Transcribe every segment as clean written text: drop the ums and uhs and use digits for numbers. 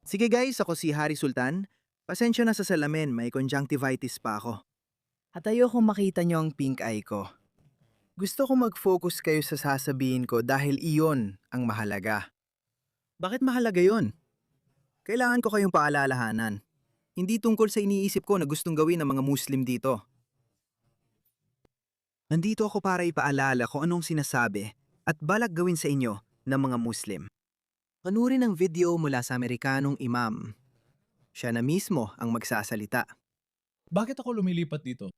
Sige guys, ako si Hari Sultan. Pasensya na sa salamin, may conjunctivitis pa ako. At ayokong makita niyo ang pink eye ko. Gusto ko mag-focus kayo sa sasabihin ko dahil iyon ang mahalaga. Bakit mahalaga yon? Kailangan ko kayong paalalahanan. Hindi tungkol sa iniisip ko na gustong gawin ng mga Muslim dito. Nandito ako para ipaalala kung anong sinasabi at balak gawin sa inyo ng mga Muslim. Panurin ang video mula sa Amerikanong imam. Siya na mismo ang magsasalita. Bakit ako lumilipat dito?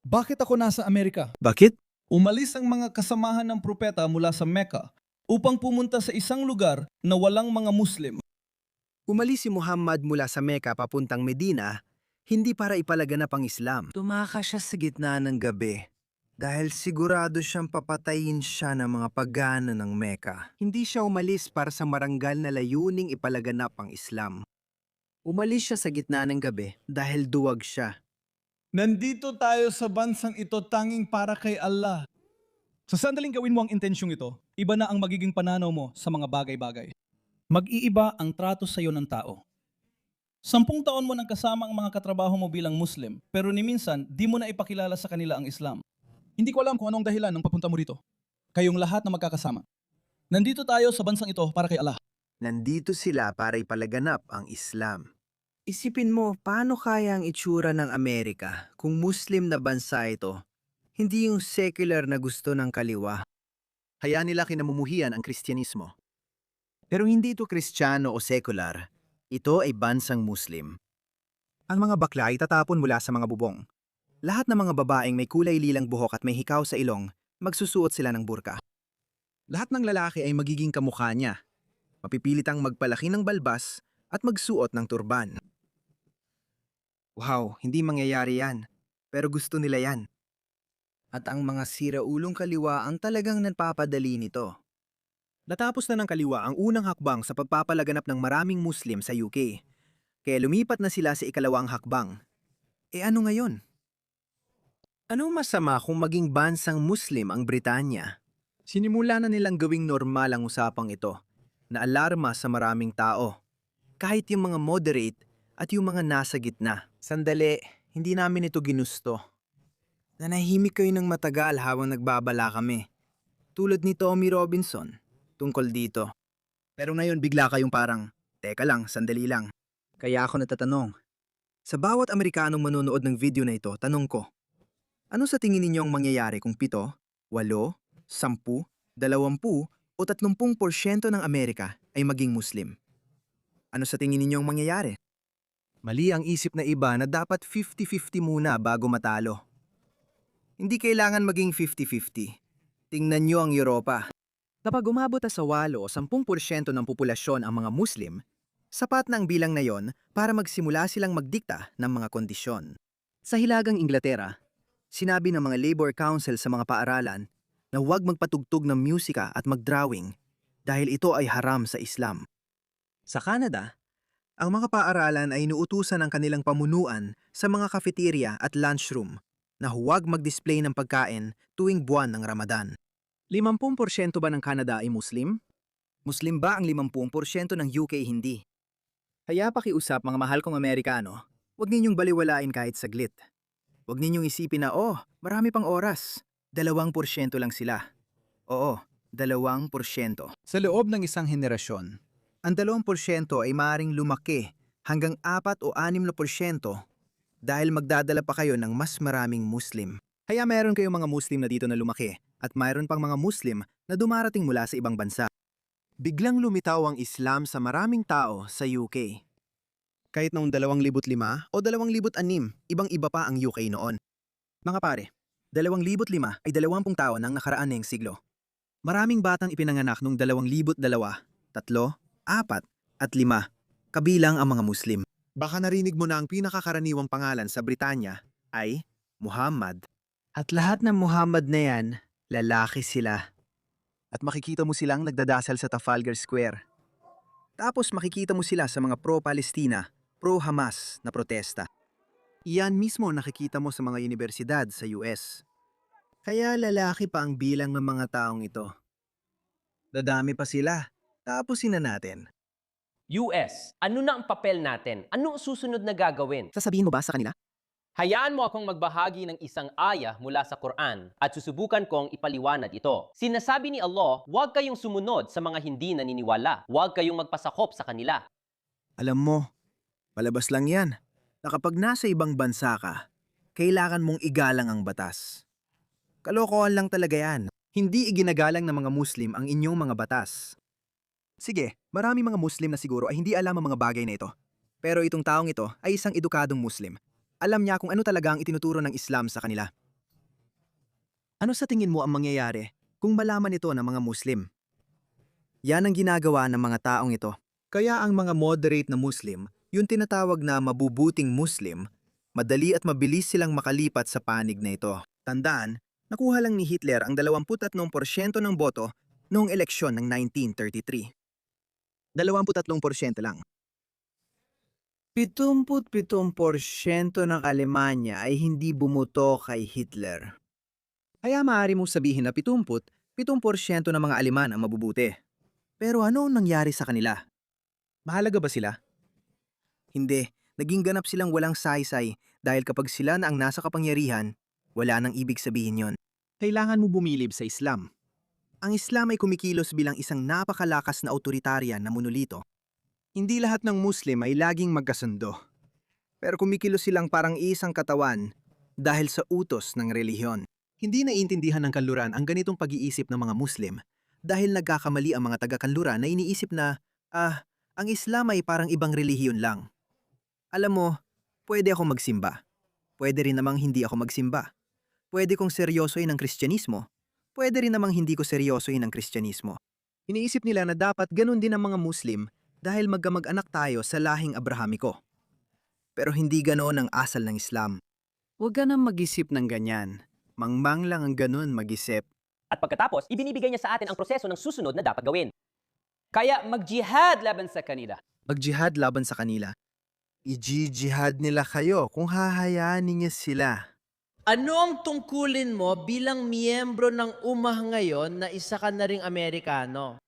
Bakit ako nasa Amerika? Bakit? Umalis ang mga kasamahan ng propeta mula sa Mecca upang pumunta sa isang lugar na walang mga Muslim. Umalis si Muhammad mula sa Mecca papuntang Medina, hindi para ipalaganap ang Islam. Tumakas siya sa gitna ng gabi dahil sigurado siyang papatayin siya ng mga pagana ng Mecca. Hindi siya umalis para sa marangal na layuning ipalaganap ang Islam. Umalis siya sa gitna ng gabi dahil duwag siya. Nandito tayo sa bansang ito tanging para kay Allah. Sa sandaling gawin mo ang intensyong ito, iba na ang magiging pananaw mo sa mga bagay-bagay. Mag-iiba ang trato sa iyo ng tao. 10 taon mo nang kasama ang mga katrabaho mo bilang Muslim, pero ni minsan, di mo na ipakilala sa kanila ang Islam. Hindi ko alam kung anong dahilan ng papunta mo rito. Kayong lahat na magkakasama. Nandito tayo sa bansang ito para kay Allah. Nandito sila para ipalaganap ang Islam. Isipin mo, paano kaya ang itsura ng Amerika kung Muslim na bansa ito? Hindi yung secular na gusto ng kaliwa. Hayaan nila kinamumuhian ang Kristyanismo. Pero hindi ito Kristiyano o secular. Ito ay bansang Muslim. Ang mga bakla ay tatapon mula sa mga bubong. Lahat ng mga babaeng may kulay lilang buhok at may hikaw sa ilong, magsusuot sila ng burka. Lahat ng lalaki ay magiging kamukha niya. Mapipilitang magpalaki ng balbas at magsuot ng turban. Wow, hindi mangyayari yan. Pero gusto nila yan. At ang mga siraulong kaliwa ang talagang nagpapadali nito. Natapos na ng kaliwa ang unang hakbang sa pagpapalaganap ng maraming Muslim sa UK. Kaya lumipat na sila sa ikalawang hakbang. E ano ngayon? Ano masama kung maging bansang Muslim ang Britanya? Sinimula na nilang gawing normal ang usapang ito, na alarma sa maraming tao. Kahit yung mga moderate at yung mga nasa gitna. Sandali, hindi namin ito ginusto. Nanahimik kayo ng matagal habang nagbabala kami. Tulad ni Tommy Robinson, tungkol dito. Pero ngayon bigla kayong parang, teka lang, sandali lang. Kaya ako natatanong. Sa bawat Amerikanong manonood ng video na ito, tanong ko, ano sa tingin ninyo ang mangyayari kung 7, 8, 10, 20 o 30% ng Amerika ay maging Muslim? Ano sa tingin ninyo ang mangyayari? Mali ang isip na iba na dapat 50-50 muna bago matalo. Hindi kailangan maging 50-50. Tingnan nyo ang Europa. Kapag umabot sa 8 o 10% ng populasyon ang mga Muslim, sapat na ang bilang na yon para magsimula silang magdikta ng mga kondisyon. Sa Hilagang Inglaterra, sinabi ng mga Labor Council sa mga paaralan na huwag magpatugtog ng musika at magdrawing dahil ito ay haram sa Islam. Sa Canada, ang mga paaralan ay inuutusan ng kanilang pamunuan sa mga cafeteria at lunchroom na huwag mag-display ng pagkain tuwing buwan ng Ramadan. 50% ba ng Canada ay Muslim? Muslim ba ang 50% ng UK hindi? Kaya pakiusap mga mahal kong Amerikano, huwag ninyong baliwalain kahit saglit. Huwag ninyong isipin na, marami pang oras. 2% lang sila. Oo, 2%. Sa loob ng isang henerasyon, ang 2% ay maaaring lumaki hanggang 4 o 6% dahil magdadala pa kayo ng mas maraming Muslim. Kaya mayroon kayong mga Muslim na dito na lumaki at mayroon pang mga Muslim na dumarating mula sa ibang bansa. Biglang lumitaw ang Islam sa maraming tao sa UK. Kahit noong 2005 o 2006, ibang-iba pa ang UK noon. Mga pare, 2005 ay 20 taon ng nakaraan ng siglo. Maraming batang ipinanganak noong 2002, 3, 4 at 5, kabilang ang mga Muslim. Baka narinig mo na ang pinakakaraniwang pangalan sa Britanya ay Muhammad. At lahat ng Muhammad na yan, lalaki sila. At makikita mo silang nagdadasal sa Trafalgar Square. Tapos makikita mo sila sa mga pro-Palestina, pro-Hamas na protesta. Iyan mismo nakikita mo sa mga universidad sa US. Kaya lalaki pa ang bilang ng mga taong ito. Dadami pa sila. Tapusin na natin. US, ano na ang papel natin? Ano ang susunod na gagawin? Sasabihin mo ba sa kanila? Hayaan mo akong magbahagi ng isang aya mula sa Quran at susubukan kong ipaliwanag ito. Sinasabi ni Allah, huwag kayong sumunod sa mga hindi naniniwala. Huwag kayong magpasakop sa kanila. Alam mo, palabas lang yan na kapag nasa ibang bansa ka, kailangan mong igalang ang batas. Kalokohan lang talaga yan. Hindi iginagalang ng mga Muslim ang inyong mga batas. Sige, marami mga Muslim na siguro ay hindi alam ang mga bagay na ito. Pero itong taong ito ay isang edukadong Muslim. Alam niya kung ano talaga ang itinuturo ng Islam sa kanila. Ano sa tingin mo ang mangyayari kung malaman ito ng mga Muslim? Yan ang ginagawa ng mga taong ito. Kaya ang mga moderate na Muslim, yung tinatawag na mabubuting Muslim, madali at mabilis silang makalipat sa panig na ito. Tandaan, nakuha lang ni Hitler ang 23% ng boto noong eleksyon ng 1933. 23% lang. 77% ng Alemanya ay hindi bumuto kay Hitler. Kaya maaari mong sabihin na 77% ng mga Aleman ang mabubuti. Pero ano ang nangyari sa kanila? Mahalaga ba sila? Hindi. Naging ganap silang walang saysay dahil kapag sila na ang nasa kapangyarihan, wala nang ibig sabihin yon. Kailangan mo bumilib sa Islam. Ang Islam ay kumikilos bilang isang napakalakas na autoritaryan na monolito. Hindi lahat ng Muslim ay laging magkasundo. Pero kumikilos silang parang isang katawan dahil sa utos ng relihiyon. Hindi naiintindihan ng kanluran ang ganitong pag-iisip ng mga Muslim dahil nagkakamali ang mga taga-kanluran na iniisip na, ang Islam ay parang ibang relihiyon lang. Alam mo, pwede ako magsimba. Pwede rin namang hindi ako magsimba. Pwede kong seryosoin ang Kristyanismo. Pwede rin namang hindi ko seryosoin ang Kristyanismo. Iniisip nila na dapat ganun din ang mga Muslim dahil magkamag-anak tayo sa lahing Abrahamiko. Pero hindi ganoon ang asal ng Islam. Huwag ka nang mag-isip ng ganyan. Mangmang lang ang ganun mag-isip. At pagkatapos, ibinibigay niya sa atin ang proseso ng susunod na dapat gawin. Kaya mag-jihad laban sa kanila. Mag-jihad laban sa kanila. I-jihad nila kayo kung hahayaan niya sila. Ano ang tungkulin mo bilang miyembro ng umah ngayon na isa ka na ring Amerikano?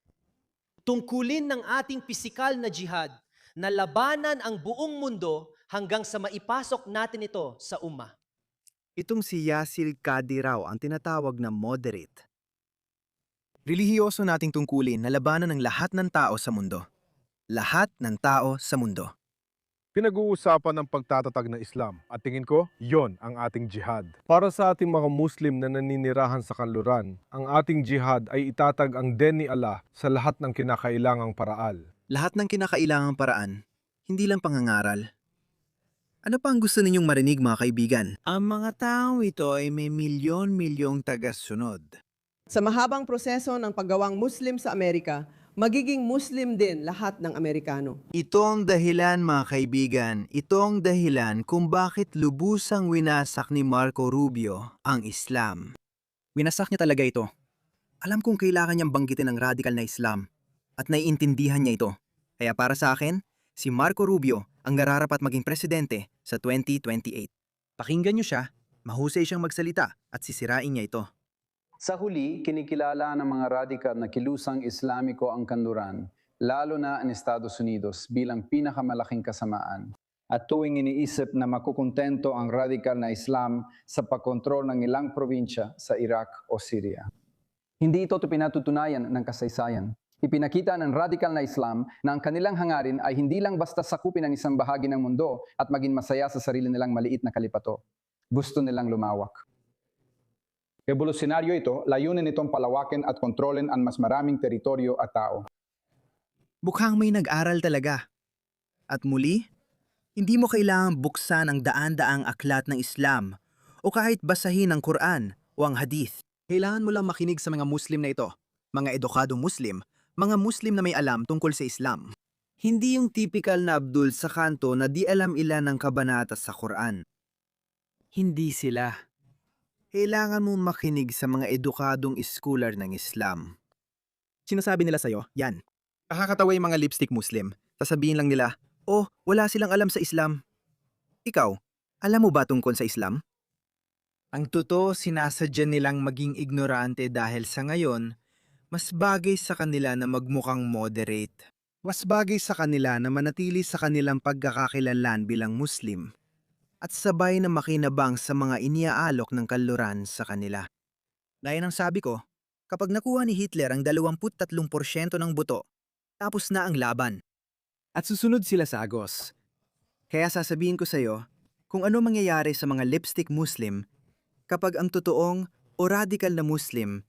Tungkulin ng ating pisikal na jihad na labanan ang buong mundo hanggang sa maipasok natin ito sa umah. Itong si Yasil Kadi raw ang tinatawag na moderate. Relihiyoso nating tungkulin na labanan ng lahat ng tao sa mundo. Lahat ng tao sa mundo. Pinag-uusapan ng pagtatatag ng Islam at tingin ko, yon ang ating jihad. Para sa ating mga Muslim na naninirahan sa kanluran, ang ating jihad ay itatag ang den ni Allah sa lahat ng kinakailangang paraal. Lahat ng kinakailangang paraan, hindi lang pangangaral. Ano pa ang gusto ninyong marinig mga kaibigan? Ang mga taong ito ay may milyon-milyong tagasunod. Sa mahabang proseso ng paggawang Muslim sa Amerika, magiging Muslim din lahat ng Amerikano. Ito ang dahilan mga kaibigan, ito ang dahilan kung bakit lubusang winasak ni Marco Rubio ang Islam. Winasak niya talaga ito. Alam kong kailangan niyang banggitin ang radical na Islam at naiintindihan niya ito. Kaya para sa akin, si Marco Rubio ang nararapat maging presidente sa 2028. Pakinggan niyo siya, mahusay siyang magsalita at sisirain niya ito. Sa huli, kinikilala ng mga radikal na kilusang Islamiko ang kanluran, lalo na ang Estados Unidos bilang pinakamalaking kasamaan. At tuwing iniisip na makukontento ang radikal na Islam sa pagkontrol ng ilang probinsya sa Iraq o Syria. Hindi ito pinatutunayan ng kasaysayan. Ipinakita ng radikal na Islam na ang kanilang hangarin ay hindi lang basta sakupin ang isang bahagi ng mundo at maging masaya sa sarili nilang maliit na kalipato. Gusto nilang lumawak. Evolusyonaryo ito, layunin itong palawakin at kontrolin ang mas maraming teritoryo at tao. Mukhang may nag-aral talaga. At muli, hindi mo kailangang buksan ang daan-daang aklat ng Islam o kahit basahin ang Quran o ang Hadith. Kailangan mo lang makinig sa mga Muslim na ito, mga edukadong Muslim, mga Muslim na may alam tungkol sa Islam. Hindi yung typical na Abdul sa kanto na di alam ilan ng kabanata sa Quran. Hindi sila. Kailangan mong makinig sa mga edukadong scholar ng Islam. Sinasabi nila sa'yo, yan. Nakakatawa yung mga lipstick Muslim. Sasabihin lang nila, oh, wala silang alam sa Islam. Ikaw, alam mo ba tungkol sa Islam? Ang totoo, sinasadya nilang maging ignorante dahil sa ngayon, mas bagay sa kanila na magmukhang moderate. Mas bagay sa kanila na manatili sa kanilang pagkakakilanlan bilang Muslim at sabay na makinabang sa mga iniaalok ng kanluran sa kanila. Gaya ng sabi ko, kapag nakuha ni Hitler ang 23% ng boto, tapos na ang laban. At susunod sila sa Agos. Kaya sasabihin ko sa iyo kung ano mangyayari sa mga lipstick Muslim kapag ang totoong o radikal na Muslim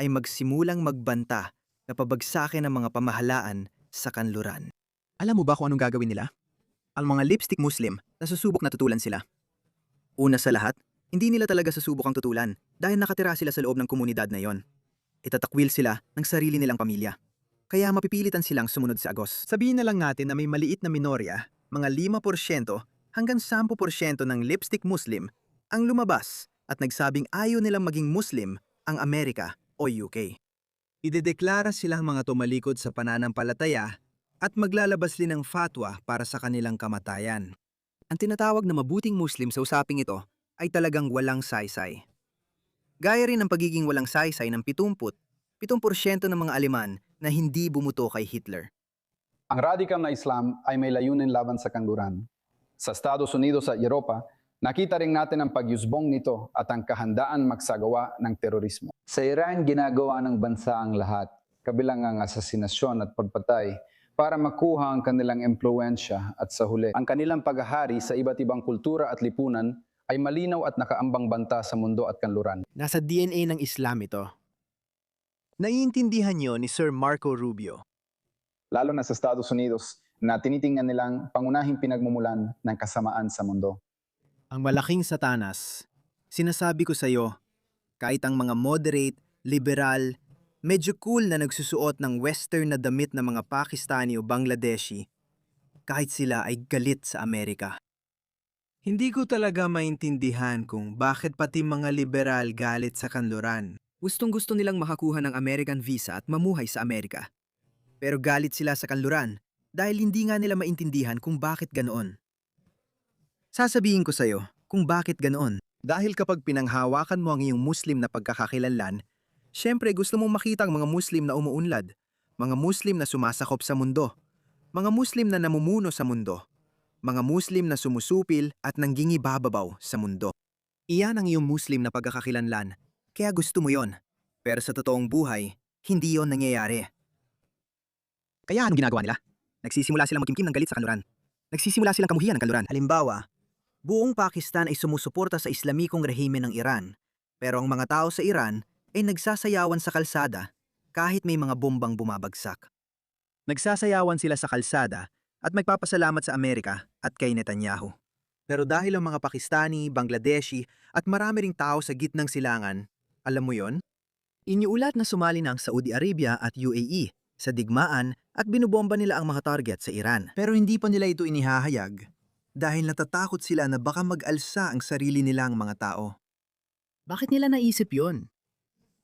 ay magsimulang magbanta na pabagsakin ng mga pamahalaan sa kanluran. Alam mo ba kung anong gagawin nila? Ang mga lipstick Muslim, nasusubok na tutulan sila. Una sa lahat, hindi nila talaga susubok ang tutulan dahil nakatira sila sa loob ng komunidad na yon. Itatakwil sila ng sarili nilang pamilya. Kaya mapipilitan silang sumunod sa Agos. Sabihin na lang natin na may maliit na minorya, mga 5% hanggang 10% ng lipstick Muslim ang lumabas at nagsabing ayaw nilang maging Muslim ang Amerika o UK. Idedeklara silang mga tumalikod sa pananampalataya at maglalabas din ng fatwa para sa kanilang kamatayan. Ang tinatawag na mabuting Muslim sa usaping ito ay talagang walang saysay. Gaya rin ng pagiging walang saysay ng 70% ng mga Aleman na hindi bumuto kay Hitler. Ang radikal na Islam ay may layunin laban sa kanluran. Sa Estados Unidos at Europa, nakita rin natin ang pagyusbong nito at ang kahandaan magsagawa ng terorismo. Sa Iran, ginagawa ng bansa ang lahat, kabilang ang asasinasyon at pagpatay, para makuha ang kanilang impluensya at sa huli. Ang kanilang paghahari sa iba't ibang kultura at lipunan ay malinaw at nakaambang banta sa mundo at kanluran. Nasa DNA ng Islam ito. Naiintindihan niyo ni Sir Marco Rubio. Lalo na sa Estados Unidos, na tinitingnan nilang pangunahing pinagmumulan ng kasamaan sa mundo. Ang malaking satanas, sinasabi ko sa iyo, kahit ang mga moderate, liberal, medyo cool na nagsusuot ng western na damit ng mga Pakistani o Bangladeshi, kahit sila ay galit sa Amerika. Hindi ko talaga maintindihan kung bakit pati mga liberal galit sa kanluran. Gustong-gusto nilang makakuha ng American visa at mamuhay sa Amerika. Pero galit sila sa kanluran dahil hindi nga nila maintindihan kung bakit ganoon. Sasabihin ko sa iyo kung bakit ganoon. Dahil kapag pinanghawakan mo ang iyong Muslim na pagkakakilanlan, syempre gusto mong makita ang mga Muslim na umuunlad, mga Muslim na sumasakop sa mundo, mga Muslim na namumuno sa mundo, mga Muslim na sumusupil at nanggingibababaw sa mundo. Iyan ang iyong Muslim na pagkakakilanlan, kaya gusto mo yon. Pero sa totoong buhay, hindi yon nangyayari. Kaya anong ginagawa nila? Nagsisimula silang magkimkim ng galit sa kanluran. Nagsisimula silang kamuhian ng kanluran. Halimbawa, buong Pakistan ay sumusuporta sa Islamikong rehime ng Iran, pero ang mga tao sa Iran ay nagsasayawan sa kalsada kahit may mga bombang bumabagsak. Nagsasayawan sila sa kalsada at magpapasalamat sa Amerika at kay Netanyahu. Pero dahil ang mga Pakistani, Bangladeshi at marami ring tao sa gitnang silangan, alam mo yon? Iniulat na sumali na ang Saudi Arabia at UAE sa digmaan at binubomba nila ang mga target sa Iran. Pero hindi pa nila ito inihahayag dahil natatakot sila na baka mag-alsa ang sarili nilang mga tao. Bakit nila naisip yon?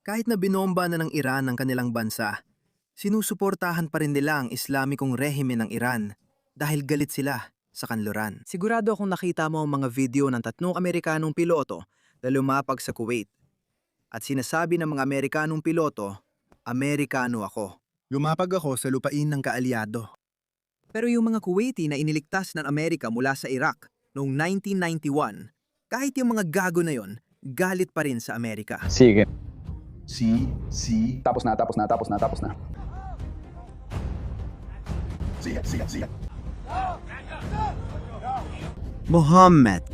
Kahit na binomba na ng Iran ang kanilang bansa, sinusuportahan pa rin nila ang Islamikong rehime ng Iran dahil galit sila sa kanluran. Sigurado akong nakita mo ang mga video ng 3 Amerikanong piloto na lumapag sa Kuwait. At sinasabi ng mga Amerikanong piloto, Amerikano ako. Lumapag ako sa lupain ng kaalyado. Pero yung mga Kuwaiti na iniligtas ng Amerika mula sa Iraq noong 1991, kahit yung mga gago na yon, galit pa rin sa Amerika. Sige. Sí. Tapos na. Siga. Muhammad.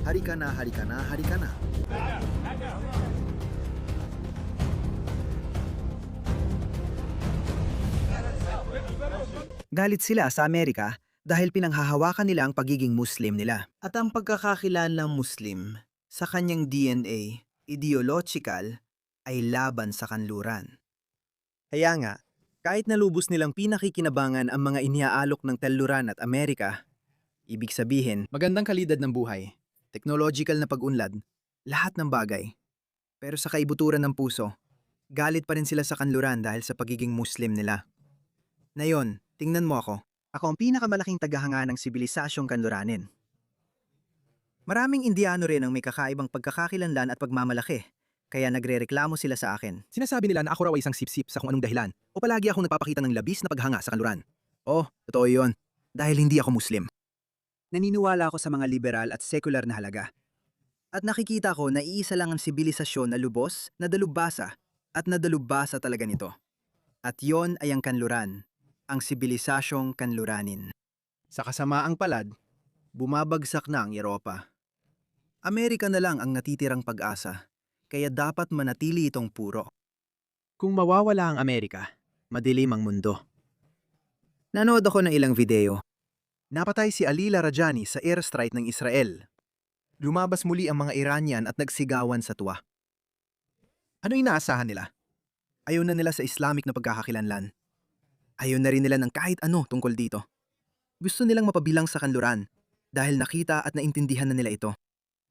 Hari ka na. Galit sila sa Amerika dahil pinanghahawakan nila ang pagiging Muslim nila. At ang pagkakakilanlang Muslim sa kanyang DNA, ideological, ay laban sa kanluran. Kaya nga, kahit nalubos nilang pinakikinabangan ang mga iniaalok ng kanluran at Amerika, ibig sabihin, magandang kalidad ng buhay, technological na pag-unlad, lahat ng bagay. Pero sa kaibuturan ng puso, galit pa rin sila sa kanluran dahil sa pagiging Muslim nila. Ngayon, tingnan mo ako. Ako ang pinakamalaking tagahanga ng sibilisasyong kanluranin. Maraming Indiano rin ang may kakaibang pagkakakilanlan at pagmamalaki, kaya nagrereklamo sila sa akin. Sinasabi nila na ako raw ay isang sipsip sa kung anong dahilan, o palagi akong nagpapakita ng labis na paghanga sa kanluran. Oh, totoo yun. Dahil hindi ako Muslim. Naniniwala ako sa mga liberal at sekular na halaga. At nakikita ko na iisa lang ang sibilisasyon na lubos, na dalubhasa, at nadalubhasa talaga nito. At yon ay ang kanluran, ang sibilisasyong kanluranin. Sa kasamaang palad, bumabagsak na ang Europa. Amerika na lang ang natitirang pag-asa, kaya dapat manatili itong puro. Kung mawawala ang Amerika, madilim ang mundo. Nanood ako ng ilang video. Napatay si Ali Larajani sa airstrike ng Israel. Lumabas muli ang mga Iranian at nagsigawan sa tuwa. Ano inaasahan nila? Ayaw na nila sa Islamic na pagkakakilanlan. Ayaw na rin nila ng kahit ano tungkol dito. Gusto nilang mapabilang sa kanluran dahil nakita at naintindihan na nila ito.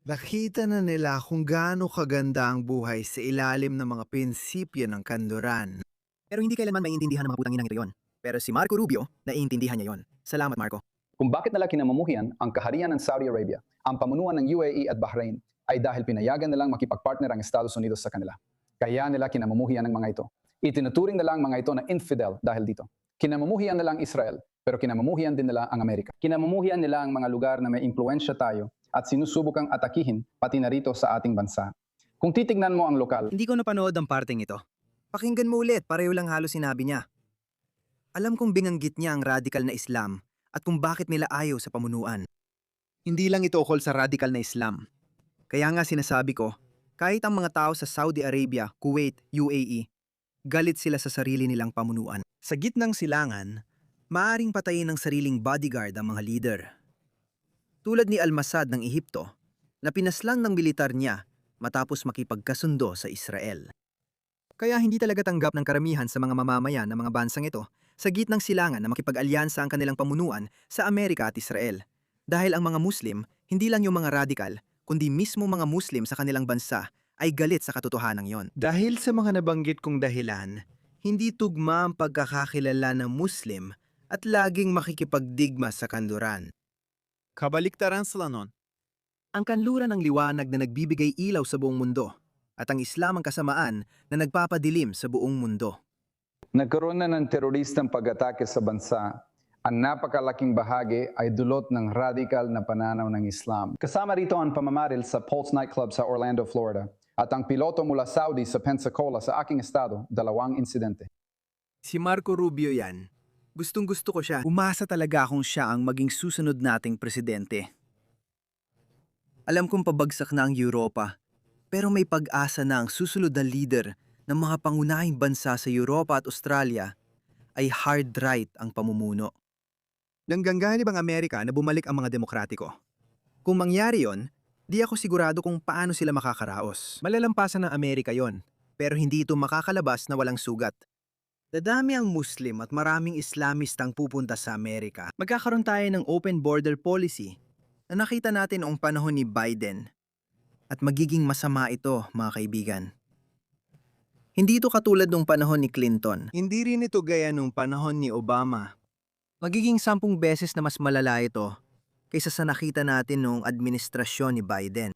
Nakita na nila kung gaano kaganda ang buhay sa ilalim ng mga prinsipyo ng kanluran. Pero hindi kailanman maiintindihan ng mga putang inang ito yon. Pero si Marco Rubio, naiintindihan niya yon. Salamat, Marco. Kung bakit nila kinamumuhian ang kaharian ng Saudi Arabia, ang pamunuan ng UAE at Bahrain, ay dahil pinayagan nilang makipagpartner ang Estados Unidos sa kanila. Kaya nila kinamumuhian ng mga ito. Itinuturing nila ang mga ito na infidel dahil dito. Kinamumuhian nila ang Israel, pero kinamumuhian din nila ang Amerika. Kinamumuhian nila ang mga lugar na may impluensya tayo at sinusubukang atakihin pati na rito sa ating bansa. Kung titignan mo ang lokal, Hindi ko napanood ang parteng ito. Pakinggan mo ulit, pareho lang halos sinabi niya. Alam kong binanggit niya ang radical na Islam at kung bakit nila ayaw sa pamunuan. Hindi lang ito ukol sa radical na Islam. Kaya nga sinasabi ko, kahit ang mga tao sa Saudi Arabia, Kuwait, UAE, galit sila sa sarili nilang pamunuan. Sa gitnang silangan, maaring patayin ng sariling bodyguard ang mga leader. Tulad ni Al-Masad ng Ehipto, na pinaslang ng militar niya matapos makipagkasundo sa Israel. Kaya hindi talaga tanggap ng karamihan sa mga mamamayan ng mga bansang ito sa gitnang silangan na makipag-alyansa ang kanilang pamunuan sa Amerika at Israel. Dahil ang mga Muslim, hindi lang yung mga radikal, kundi mismo mga Muslim sa kanilang bansa ay galit sa katotohanan yon. Dahil sa mga nabanggit kong dahilan, hindi tugma ang pagkakakilala ng Muslim at laging makikipagdigma sa kanluran. Kabaliktaran sila nun. Ang kanluran ang liwanag na nagbibigay ilaw sa buong mundo at ang Islam ang kasamaan na nagpapadilim sa buong mundo. nagkaroon na ng teroristang pag-atake sa bansa. Ang napakalaking bahagi ay dulot ng radical na pananaw ng Islam. Kasama rito ang pamamaril sa Pulse nightclub sa Orlando, Florida, at ang piloto mula Saudi sa Pensacola sa aking estado, 2 insidente. Si Marco Rubio yan. Gustong-gusto ko siya. Umasa talaga akong siya ang maging susunod nating presidente. Alam kong pabagsak na ang Europa, pero may pag-asa na ang susunod na leader ng mga pangunahing bansa sa Europa at Australia ay hard right ang pamumuno. Nanggaganib ang Amerika na bumalik ang mga demokratiko. Kung mangyari yon, di ako sigurado kung paano sila makakaraos. Malalampasan ng Amerika yon, pero hindi ito makakalabas na walang sugat. Dadami ang Muslim at maraming Islamistang pupunta sa Amerika. Magkakaroon tayo ng open border policy na nakita natin noong panahon ni Biden. At magiging masama ito, mga kaibigan. Hindi ito katulad nung panahon ni Clinton. Hindi rin ito gaya nung panahon ni Obama. Magiging 10 beses na mas malala ito kaysa sa nakita natin noong administrasyon ni Biden.